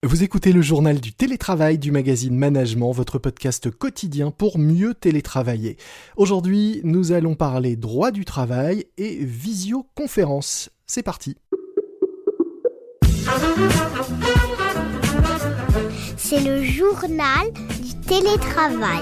Vous écoutez le journal du télétravail du magazine Management, votre podcast quotidien pour mieux télétravailler. Aujourd'hui, nous allons parler droit du travail et visioconférence. C'est parti. C'est le journal du télétravail.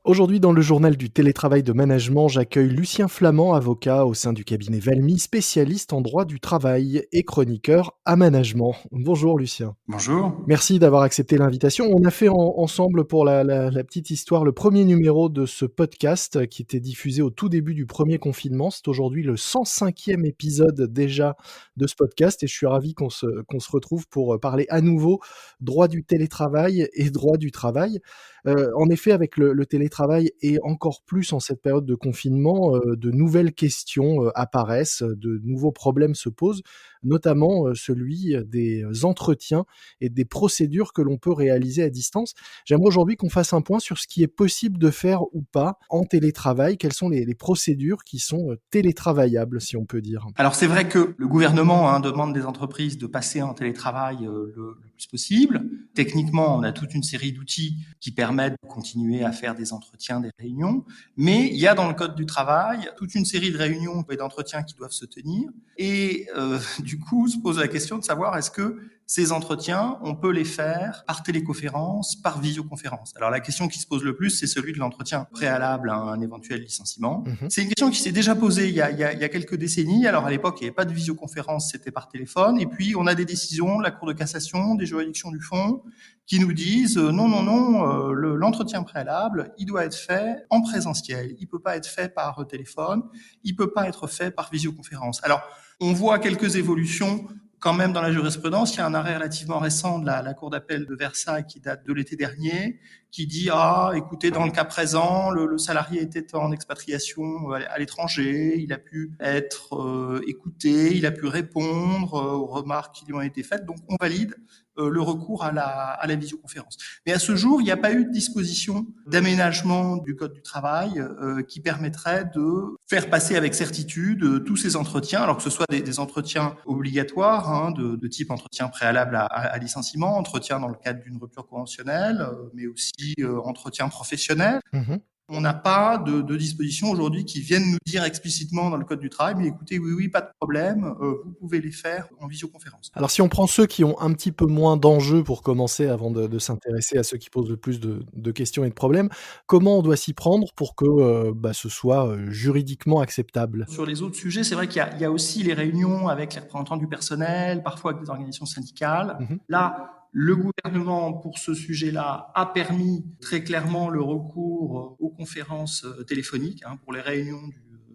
Aujourd'hui, dans le journal du télétravail de management, j'accueille Lucien Flamand, avocat au sein du cabinet Valmy, spécialiste en droit du travail et chroniqueur à management. Bonjour Lucien. Bonjour. Merci d'avoir accepté l'invitation. On a fait ensemble pour la petite histoire le premier numéro de ce podcast qui était diffusé au tout début du premier confinement. C'est aujourd'hui le 105e épisode déjà de ce podcast et je suis ravi qu'on se retrouve pour parler à nouveau droit du télétravail et droit du travail. En effet, avec le télétravail et encore plus en cette période de confinement, de nouvelles questions apparaissent, de nouveaux problèmes se posent, notamment celui des entretiens et des procédures que l'on peut réaliser à distance. J'aimerais aujourd'hui qu'on fasse un point sur ce qui est possible de faire ou pas en télétravail. Quelles sont les procédures qui sont télétravaillables, si on peut dire? Alors c'est vrai que le gouvernement demande des entreprises de passer en télétravail le plus possible. Techniquement, on a toute une série d'outils qui permettent de continuer à faire des entretiens, des réunions. Mais il y a dans le Code du travail toute une série de réunions et d'entretiens qui doivent se tenir. Et du coup, se pose la question de savoir est-ce que ces entretiens, on peut les faire par téléconférence, par visioconférence. Alors la question qui se pose le plus, c'est celui de l'entretien préalable à un éventuel licenciement. C'est une question qui s'est déjà posée il y a quelques décennies. Alors à l'époque, il n'y avait pas de visioconférence, c'était par téléphone. Et puis on a des décisions de la Cour de cassation, des juridictions du fond, qui nous disent non, l'entretien préalable, il doit être fait en présentiel. Il peut pas être fait par téléphone, il peut pas être fait par visioconférence. Alors on voit quelques évolutions quand même dans la jurisprudence. Il y a un arrêt relativement récent de la Cour d'appel de Versailles qui date de l'été dernier, qui dit écoutez, dans le cas présent, le salarié était en expatriation à l'étranger, il a pu être écouté, il a pu répondre aux remarques qui lui ont été faites, donc on valide le recours à la visioconférence. Mais à ce jour, il n'y a pas eu de disposition d'aménagement du Code du travail qui permettrait de faire passer avec certitude tous ces entretiens, alors que ce soit des entretiens obligatoires, de type entretien préalable à licenciement, entretien dans le cadre d'une rupture conventionnelle, mais aussi entretien professionnel. On n'a pas de dispositions aujourd'hui qui viennent nous dire explicitement dans le Code du travail, mais écoutez, oui, pas de problème, vous pouvez les faire en visioconférence. Alors si on prend ceux qui ont un petit peu moins d'enjeux pour commencer avant de s'intéresser à ceux qui posent le plus de questions et de problèmes, comment on doit s'y prendre pour que ce soit juridiquement acceptable? Sur les autres sujets, c'est vrai qu'il y a aussi les réunions avec les représentants du personnel, parfois avec des organisations syndicales. Là, le gouvernement, pour ce sujet-là, a permis très clairement le recours aux conférences téléphoniques pour les réunions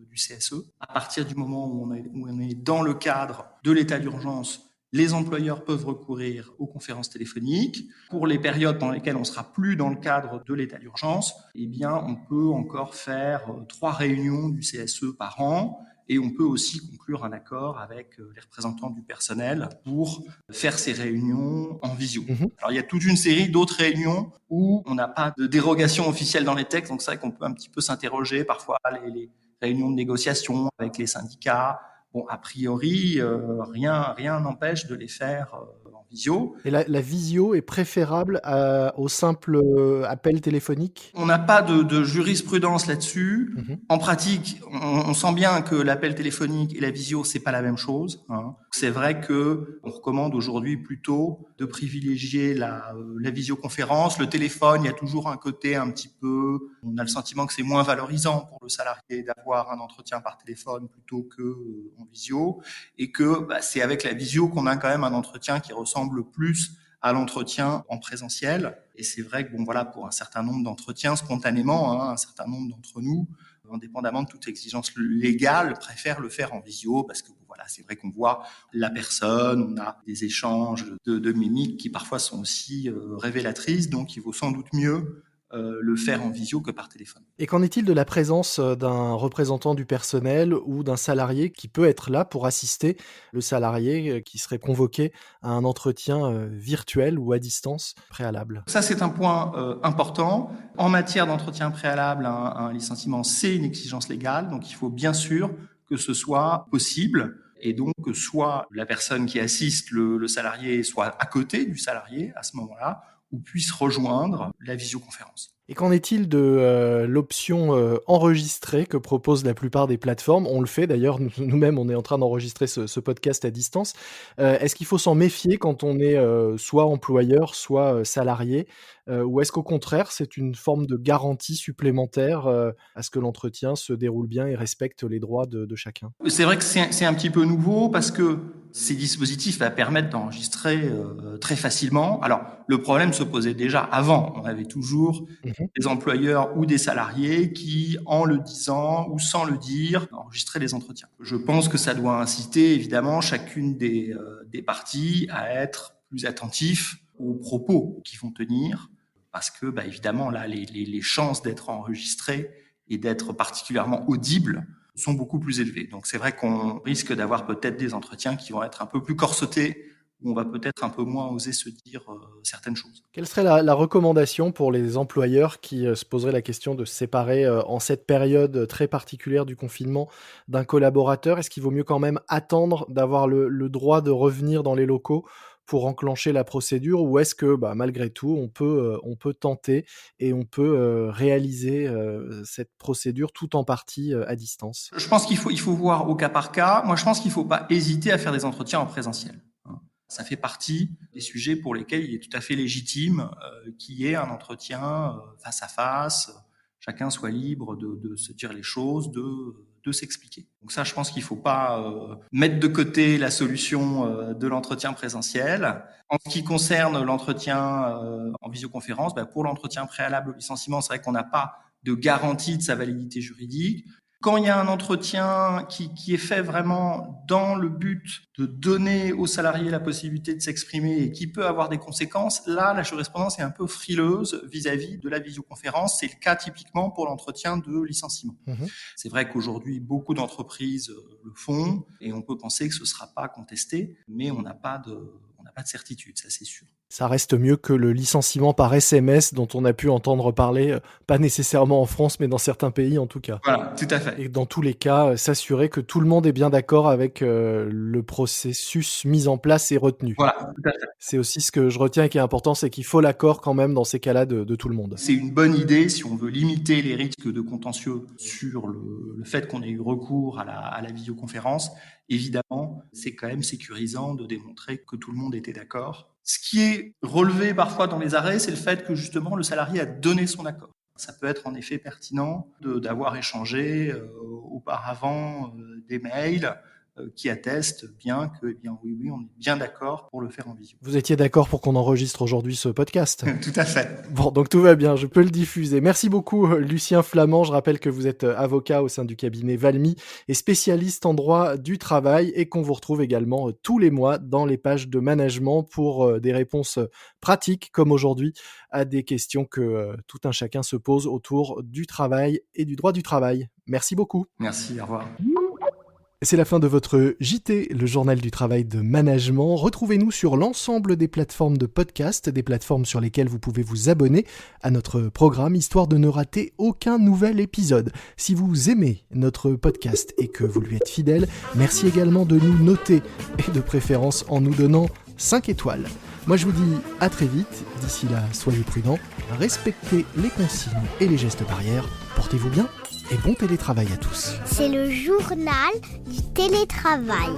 du CSE. À partir du moment où on est dans le cadre de l'état d'urgence, les employeurs peuvent recourir aux conférences téléphoniques. Pour les périodes dans lesquelles on ne sera plus dans le cadre de l'état d'urgence, eh bien, on peut encore faire 3 réunions du CSE par an. Et on peut aussi conclure un accord avec les représentants du personnel pour faire ces réunions en visio. Alors, il y a toute une série d'autres réunions où on n'a pas de dérogation officielle dans les textes. Donc, c'est vrai qu'on peut un petit peu s'interroger. Parfois, les réunions de négociation avec les syndicats, bon, a priori, rien n'empêche de les faire en visio. Et la visio est préférable au simple appel téléphonique? On n'a pas de jurisprudence là-dessus. En pratique, on sent bien que l'appel téléphonique et la visio, c'est pas la même chose. C'est vrai que on recommande aujourd'hui plutôt de privilégier la visioconférence. Le téléphone, il y a toujours un côté un petit peu, on a le sentiment que c'est moins valorisant pour le salarié d'avoir un entretien par téléphone plutôt que en visio, et que c'est avec la visio qu'on a quand même un entretien qui ressemble plus à l'entretien en présentiel. Et c'est vrai que pour un certain nombre d'entretiens, spontanément, un certain nombre d'entre nous, indépendamment de toute exigence légale, préfèrent le faire en visio parce que c'est vrai qu'on voit la personne, on a des échanges de mimiques qui parfois sont aussi révélatrices, donc il vaut sans doute mieux le faire en visio que par téléphone. Et qu'en est-il de la présence d'un représentant du personnel ou d'un salarié qui peut être là pour assister le salarié qui serait convoqué à un entretien virtuel ou à distance préalable? Ça, c'est un point important. En matière d'entretien préalable, un licenciement, c'est une exigence légale, donc il faut bien sûr que ce soit possible. Et donc, que soit la personne qui assiste le salarié soit à côté du salarié à ce moment-là, ou puisse rejoindre la visioconférence. Et qu'en est-il de l'option enregistrée que proposent la plupart des plateformes? On le fait d'ailleurs, nous-mêmes, on est en train d'enregistrer ce podcast à distance. Est-ce qu'il faut s'en méfier quand on est soit employeur, soit salarié? Ou est-ce qu'au contraire, c'est une forme de garantie supplémentaire à ce que l'entretien se déroule bien et respecte les droits de chacun? C'est vrai que c'est un petit peu nouveau parce que ces dispositifs permettent d'enregistrer très facilement. Alors, le problème se posait déjà avant. On avait toujours des employeurs ou des salariés qui, en le disant ou sans le dire, enregistraient les entretiens. Je pense que ça doit inciter évidemment chacune des parties à être plus attentif aux propos qu'ils vont tenir, parce que évidemment là, les chances d'être enregistré et d'être particulièrement audible sont beaucoup plus élevées. Donc c'est vrai qu'on risque d'avoir peut-être des entretiens qui vont être un peu plus corsetés, où on va peut-être un peu moins oser se dire certaines choses. Quelle serait la recommandation pour les employeurs qui se poseraient la question de se séparer en cette période très particulière du confinement d'un collaborateur? Est-ce qu'il vaut mieux quand même attendre d'avoir le droit de revenir dans les locaux pour enclencher la procédure, ou est-ce que malgré tout on peut tenter et on peut réaliser cette procédure tout en partie à distance? Je pense qu'il faut voir au cas par cas. Moi, je pense qu'il ne faut pas hésiter à faire des entretiens en présentiel. Ça fait partie des sujets pour lesquels il est tout à fait légitime qu'il y ait un entretien face à face, chacun soit libre de se dire les choses, de s'expliquer. Donc ça, je pense qu'il ne faut pas mettre de côté la solution de l'entretien présentiel. En ce qui concerne l'entretien en visioconférence, pour l'entretien préalable au licenciement, c'est vrai qu'on n'a pas de garantie de sa validité juridique. Quand il y a un entretien qui est fait vraiment dans le but de donner aux salariés la possibilité de s'exprimer et qui peut avoir des conséquences, là, la jurisprudence est un peu frileuse vis-à-vis de la visioconférence. C'est le cas typiquement pour l'entretien de licenciement. C'est vrai qu'aujourd'hui, beaucoup d'entreprises le font et on peut penser que ce ne sera pas contesté, mais on n'a pas de certitude, ça c'est sûr. Ça reste mieux que le licenciement par SMS dont on a pu entendre parler, pas nécessairement en France, mais dans certains pays en tout cas. Voilà, tout à fait. Et dans tous les cas, s'assurer que tout le monde est bien d'accord avec le processus mis en place et retenu. Voilà, tout à fait. C'est aussi ce que je retiens et qui est important, c'est qu'il faut l'accord quand même dans ces cas-là de tout le monde. C'est une bonne idée si on veut limiter les risques de contentieux sur le fait qu'on ait eu recours à la visioconférence. Évidemment, c'est quand même sécurisant de démontrer que tout le monde était d'accord. Ce qui est relevé parfois dans les arrêts, c'est le fait que justement le salarié a donné son accord. Ça peut être en effet pertinent d'avoir échangé auparavant des mails qui attestent bien que, oui, on est bien d'accord pour le faire en visio. Vous étiez d'accord pour qu'on enregistre aujourd'hui ce podcast? Tout à fait. Bon, donc tout va bien, je peux le diffuser. Merci beaucoup, Lucien Flamand. Je rappelle que vous êtes avocat au sein du cabinet Valmy et spécialiste en droit du travail et qu'on vous retrouve également tous les mois dans les pages de management pour des réponses pratiques, comme aujourd'hui, à des questions que tout un chacun se pose autour du travail et du droit du travail. Merci beaucoup. Merci, au revoir. C'est la fin de votre JT, le journal du travail de management. Retrouvez-nous sur l'ensemble des plateformes de podcast, des plateformes sur lesquelles vous pouvez vous abonner à notre programme, histoire de ne rater aucun nouvel épisode. Si vous aimez notre podcast et que vous lui êtes fidèle, merci également de nous noter et de préférence en nous donnant 5 étoiles. Moi je vous dis à très vite, d'ici là soyez prudents, respectez les consignes et les gestes barrières, portez-vous bien et bon télétravail à tous. C'est le journal du télétravail.